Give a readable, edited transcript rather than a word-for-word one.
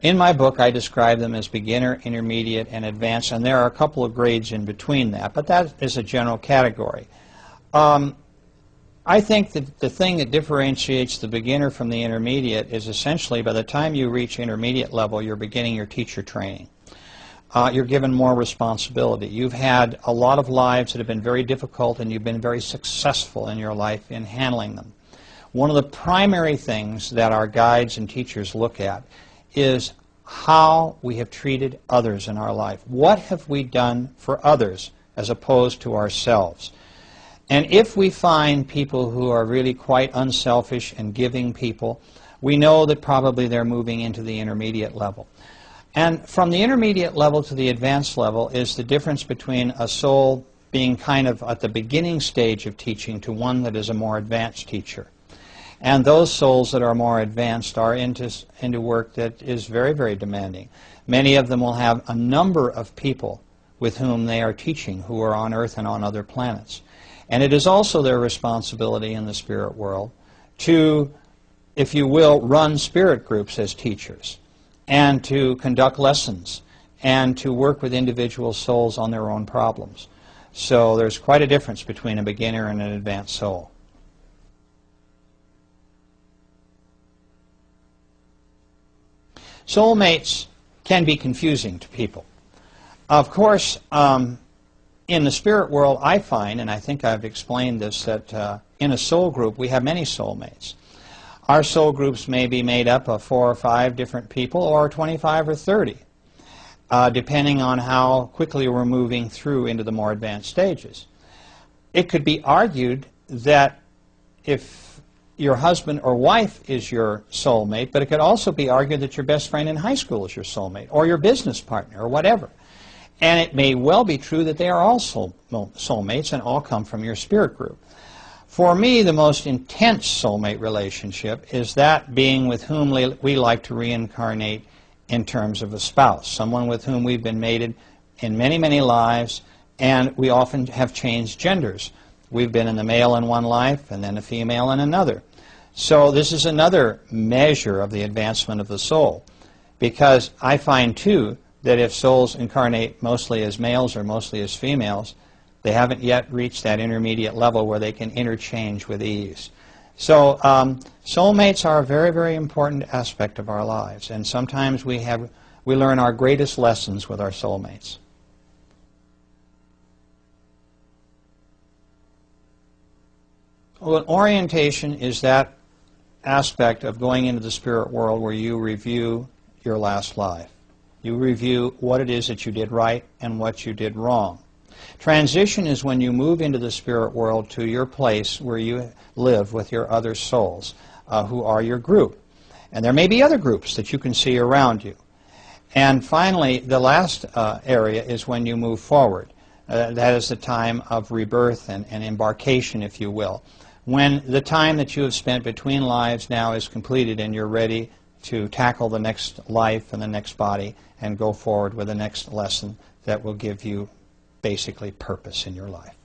In my book, I describe them as beginner, intermediate, and advanced, and there are a couple of grades in between that, but that is a general category. I think that the thing that differentiates the beginner from the intermediate is essentially by the time you reach intermediate level, you're beginning your teacher training. You're given more responsibility. You've had a lot of lives that have been very difficult, and you've been very successful in your life in handling them. One of the primary things that our guides and teachers look at is how we have treated others in our life. What have we done for others as opposed to ourselves? And if we find people who are really quite unselfish and giving people, we know that probably they're moving into the intermediate level. And from the intermediate level to the advanced level is the difference between a soul being kind of at the beginning stage of teaching to one that is a more advanced teacher. And those souls that are more advanced are into work that is very, very demanding. Many of them will have a number of people with whom they are teaching who are on Earth and on other planets. And it is also their responsibility in the spirit world to, if you will, run spirit groups as teachers, and to conduct lessons, and to work with individual souls on their own problems. So there's quite a difference between a beginner and an advanced soul. Soulmates can be confusing to people. Of course, in the spirit world, I find, and I think I've explained this, that in a soul group we have many soulmates. Our soul groups may be made up of 4 or 5 different people, or 25 or 30, depending on how quickly we're moving through into the more advanced stages. It could be argued that if your husband or wife is your soulmate, but it could also be argued that your best friend in high school is your soulmate, or your business partner, or whatever. And it may well be true that they are all soulmates and all come from your spirit group. For me, the most intense soulmate relationship is that being with whom we like to reincarnate in terms of a spouse, someone with whom we've been mated in many, many lives, and we often have changed genders. We've been in the male in one life and then a female in another. So this is another measure of the advancement of the soul, because I find, too, that if souls incarnate mostly as males or mostly as females, they haven't yet reached that intermediate level where they can interchange with ease. So soulmates are a very, very important aspect of our lives, and sometimes we learn our greatest lessons with our soulmates. Well, orientation is that aspect of going into the spirit world where you review your last life. You review what it is that you did right and what you did wrong. Transition is when you move into the spirit world to your place where you live with your other souls who are your group. And there may be other groups that you can see around you. And finally, the last area is when you move forward. That is the time of rebirth and embarkation, if you will. When the time that you have spent between lives now is completed and you're ready to tackle the next life and the next body and go forward with the next lesson that will give you basically purpose in your life.